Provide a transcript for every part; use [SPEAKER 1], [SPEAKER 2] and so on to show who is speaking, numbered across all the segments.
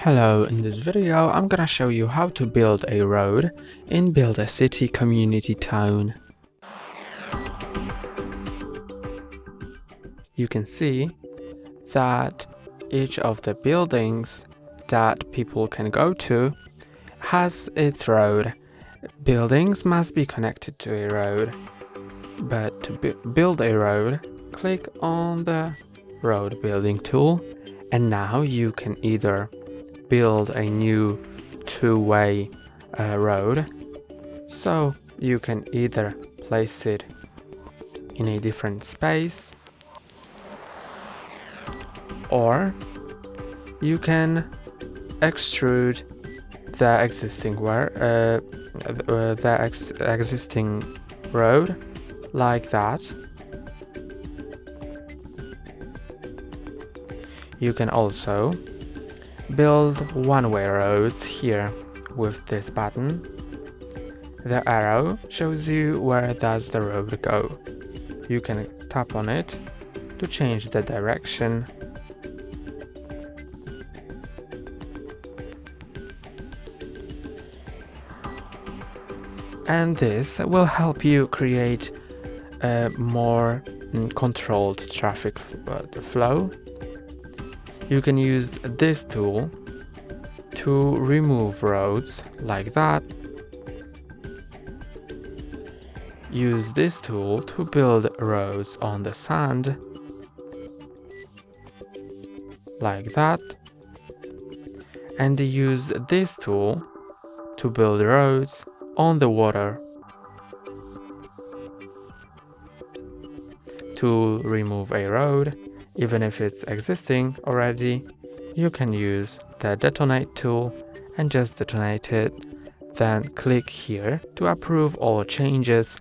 [SPEAKER 1] Hello, in this video I'm gonna show you how to build a road in Build a City community town. You can see that each of the buildings that people can go to has its road. Buildings must be connected to a road, but to build a road, click on the road building tool, and now you can either build a new two-way road, so you can either place it in a different space, or you can extrude the existing existing road like that. You can also build one-way roads here with this button. The arrow shows you where does the road go. You can tap on it to change the direction. And this will help you create a more controlled traffic flow. You can use this tool to remove roads like that. Use this tool to build roads on the sand like that. And use this tool to build roads on the water. To remove a road, even if it's existing already, you can use the detonate tool and just detonate it. Then click here to approve all changes,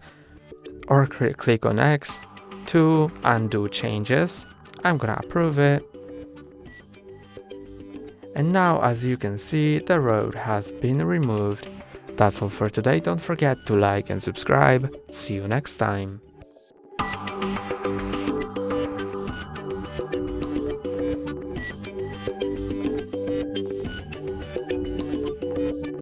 [SPEAKER 1] or click on X to undo changes. I'm gonna approve it. And now, as you can see, the road has been removed. That's all for today. Don't forget to like and subscribe. See you next time.